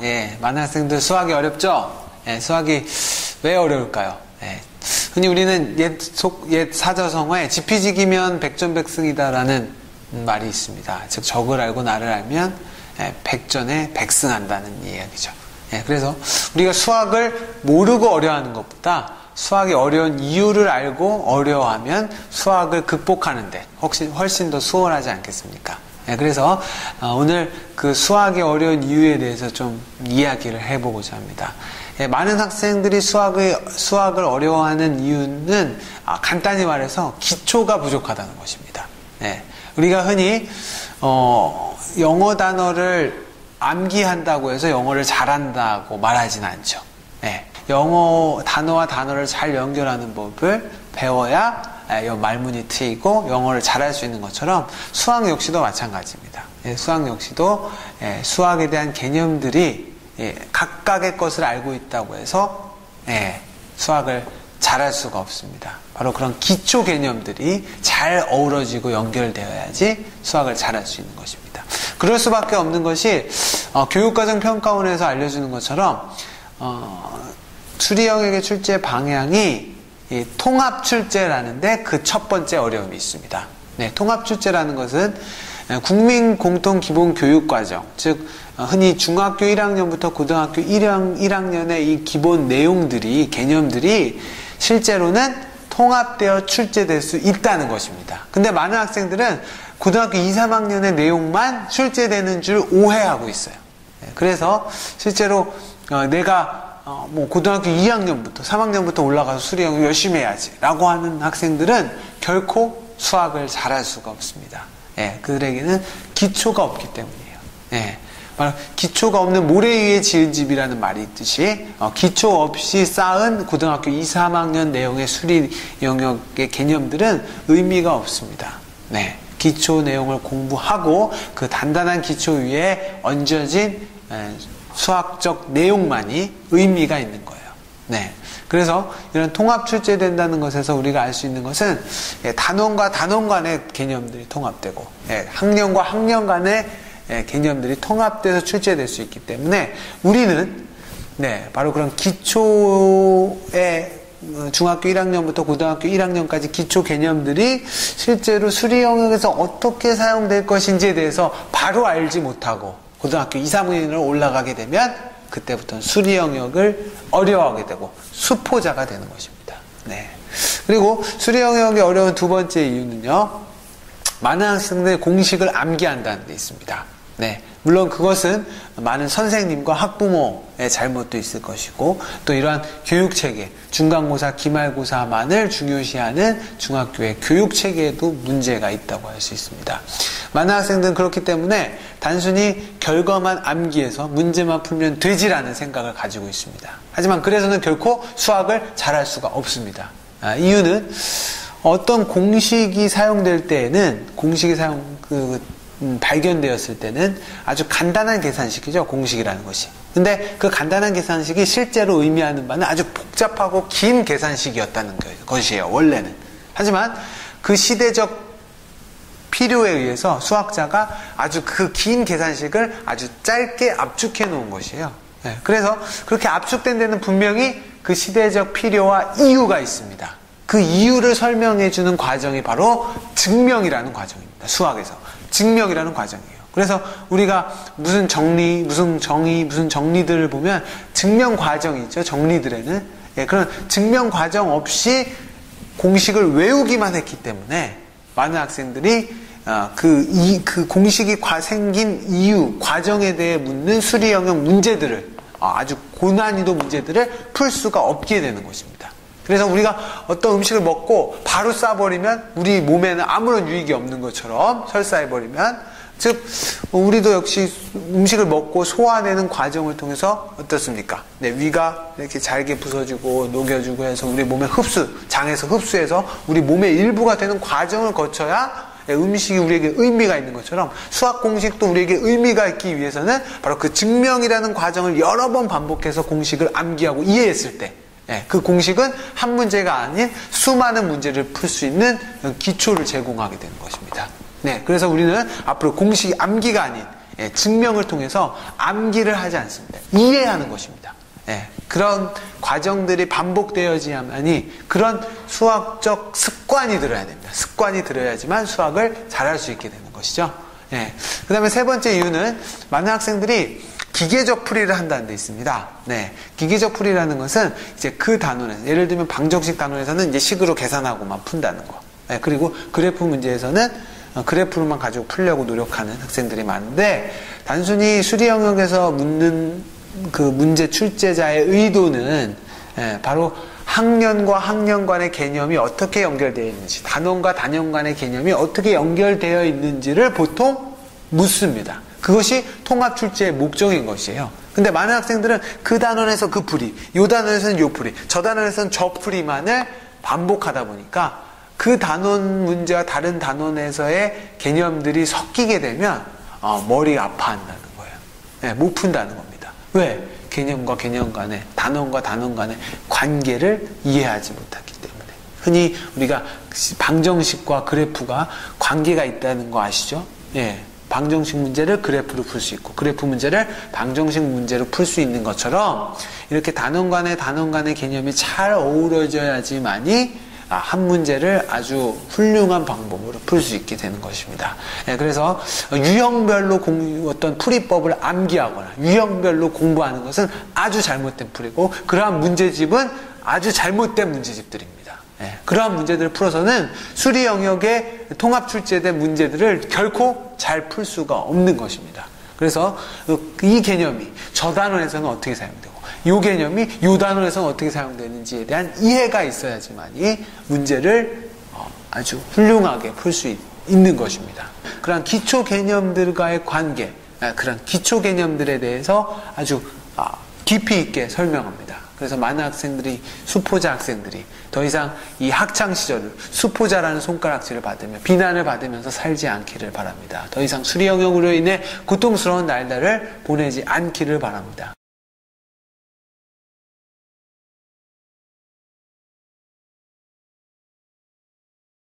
예, 많은 학생들 수학이 어렵죠? 예, 수학이 왜 어려울까요? 예, 흔히 우리는 옛 사자성어에 지피지기면 백전백승이다라는 말이 있습니다. 즉, 적을 알고 나를 알면 백전에 백승한다는 이야기죠. 예, 그래서 우리가 수학을 모르고 어려워하는 것보다 수학이 어려운 이유를 알고 어려워하면 수학을 극복하는데 훨씬 더 수월하지 않겠습니까? 예, 그래서 오늘 그 수학이 어려운 이유에 대해서 좀 이야기를 해보고자 합니다. 예, 많은 학생들이 수학을 어려워하는 이유는 간단히 말해서 기초가 부족하다는 것입니다. 예, 우리가 흔히 영어 단어를 암기한다고 해서 영어를 잘한다고 말하진 않죠. 예, 영어 단어와 단어를 잘 연결하는 법을 배워야 말문이 트이고 영어를 잘할 수 있는 것처럼 수학 역시도 마찬가지입니다. 예, 수학 역시도 수학에 대한 개념들이 각각의 것을 알고 있다고 해서 수학을 잘할 수가 없습니다. 바로 그런 기초 개념들이 잘 어우러지고 연결되어야지 수학을 잘할 수 있는 것입니다. 그럴 수밖에 없는 것이 교육과정 평가원에서 알려주는 것처럼 수리 영역의 출제 방향이 통합 출제라는데 그 첫 번째 어려움이 있습니다. 네, 통합 출제라는 것은 국민 공통 기본 교육 과정, 즉 흔히 중학교 1학년부터 고등학교 1학년의 이 기본 내용들이, 개념들이 실제로는 통합되어 출제될 수 있다는 것입니다. 근데 많은 학생들은 고등학교 2, 3학년의 내용만 출제되는 줄 오해하고 있어요. 그래서 실제로 내가 고등학교 2학년부터 3학년부터 올라가서 수리 영역 열심히 해야지 라고 하는 학생들은 결코 수학을 잘할 수가 없습니다. 예, 그들에게는 기초가 없기 때문이에요. 예, 바로 기초가 없는 모래 위에 지은 집이라는 말이 있듯이 기초 없이 쌓은 고등학교 2, 3학년 내용의 수리 영역의 개념들은 의미가 없습니다. 네, 기초 내용을 공부하고 그 단단한 기초 위에 얹어진 수학적 내용만이 의미가 있는 거예요. 네. 그래서 이런 통합 출제된다는 것에서 우리가 알 수 있는 것은 단원과 단원 간의 개념들이 통합되고 학년과 학년 간의 개념들이 통합돼서 출제될 수 있기 때문에 우리는 바로 그런 기초의 중학교 1학년부터 고등학교 1학년까지 기초 개념들이 실제로 수리 영역에서 어떻게 사용될 것인지에 대해서 바로 알지 못하고 고등학교 2, 3학년으로 올라가게 되면 그때부터는 수리 영역을 어려워하게 되고 수포자가 되는 것입니다. 네. 그리고 수리 영역이 어려운 두 번째 이유는요, 많은 학생들이 공식을 암기한다는 데 있습니다. 네. 물론 그것은 많은 선생님과 학부모의 잘못도 있을 것이고 또 이러한 교육체계, 중간고사, 기말고사만을 중요시하는 중학교의 교육체계에도 문제가 있다고 할 수 있습니다. 많은 학생들은 그렇기 때문에 단순히 결과만 암기해서 문제만 풀면 되지라는 생각을 가지고 있습니다. 하지만 그래서는 결코 수학을 잘할 수가 없습니다. 이유는 어떤 공식이 사용될 때에는 발견되었을 때는 아주 간단한 계산식이죠, 공식이라는 것이. 근데 그 간단한 계산식이 실제로 의미하는 바는 아주 복잡하고 긴 계산식이었다는 것이에요, 원래는. 하지만 그 시대적 필요에 의해서 수학자가 아주 그 긴 계산식을 아주 짧게 압축해 놓은 것이에요. 네, 그래서 그렇게 압축된 데는 분명히 그 시대적 필요와 이유가 있습니다. 그 이유를 설명해 주는 과정이 바로 증명이라는 과정입니다. 수학에서. 증명이라는 과정이에요. 그래서 우리가 무슨 정리, 무슨 정의, 무슨 정리들을 보면 증명 과정이 있죠. 정리들에는. 예, 그런 증명 과정 없이 공식을 외우기만 했기 때문에 많은 학생들이 그 공식이 생긴 이유, 과정에 대해 묻는 수리 영역 문제들을, 아주 고난이도 문제들을 풀 수가 없게 되는 것입니다. 그래서 우리가 어떤 음식을 먹고 바로 싸버리면 우리 몸에는 아무런 유익이 없는 것처럼 설사해버리면, 즉 우리도 역시 음식을 먹고 소화되는 과정을 통해서 어떻습니까? 네, 위가 이렇게 잘게 부서지고 녹여주고 해서 우리 몸의 장에서 흡수해서 우리 몸의 일부가 되는 과정을 거쳐야 음식이 우리에게 의미가 있는 것처럼 수학 공식도 우리에게 의미가 있기 위해서는 바로 그 증명이라는 과정을 여러 번 반복해서 공식을 암기하고 이해했을 때 그 공식은 한 문제가 아닌 수많은 문제를 풀 수 있는 기초를 제공하게 되는 것입니다. 그래서 우리는 앞으로 공식 암기가 아닌 증명을 통해서 암기를 하지 않습니다. 이해하는 것입니다. 그런 과정들이 반복되어야지만이 그런 수학적 습관이 들어야 됩니다. 습관이 들어야지만 수학을 잘할 수 있게 되는 것이죠. 그 다음에 세 번째 이유는 많은 학생들이 기계적 풀이를 한다는 데 있습니다. 기계적 풀이라는 것은 이제 그 단원에서, 예를 들면 방정식 단원에서는 이제 식으로 계산하고만 푼다는 거. 그리고 그래프 문제에서는 그래프로만 가지고 풀려고 노력하는 학생들이 많은데, 단순히 수리 영역에서 묻는 그 문제 출제자의 의도는 바로 학년과 학년 간의 개념이 어떻게 연결되어 있는지, 단원과 단원 간의 개념이 어떻게 연결되어 있는지를 보통 묻습니다. 그것이 통합 출제의 목적인 것이에요. 근데 많은 학생들은 그 단원에서 그 풀이, 요 단원에서는 요 풀이, 저 단원에서는 저 풀이만을 반복하다 보니까 그 단원 문제와 다른 단원에서의 개념들이 섞이게 되면 머리가 아파한다는 거예요. 못 푼다는 겁니다. 왜? 개념과 개념 간의, 단원과 단원 간의 관계를 이해하지 못하기 때문에. 흔히 우리가 방정식과 그래프가 관계가 있다는 거 아시죠? 방정식 문제를 그래프로 풀 수 있고 그래프 문제를 방정식 문제로 풀 수 있는 것처럼 이렇게 단원 간의 개념이 잘 어우러져야지만이 한 문제를 아주 훌륭한 방법으로 풀 수 있게 되는 것입니다. 그래서 유형별로 어떤 풀이법을 암기하거나 유형별로 공부하는 것은 아주 잘못된 풀이고, 그러한 문제집은 아주 잘못된 문제집들입니다. 그러한 문제들을 풀어서는 수리 영역에 통합 출제된 문제들을 결코 잘 풀 수가 없는 것입니다. 그래서 이 개념이 저 단원에서는 어떻게 사용되고 이 개념이 이 단원에서는 어떻게 사용되는지에 대한 이해가 있어야지만이 문제를 아주 훌륭하게 풀 수 있는 것입니다. 그런 기초 개념들과의 관계, 그런 기초 개념들에 대해서 아주 깊이 있게 설명합니다. 그래서 많은 학생들이, 수포자 학생들이 더 이상 이 학창 시절을 수포자라는 손가락질을 받으며 비난을 받으면서 살지 않기를 바랍니다. 더 이상 수리 영역으로 인해 고통스러운 날들을 보내지 않기를 바랍니다.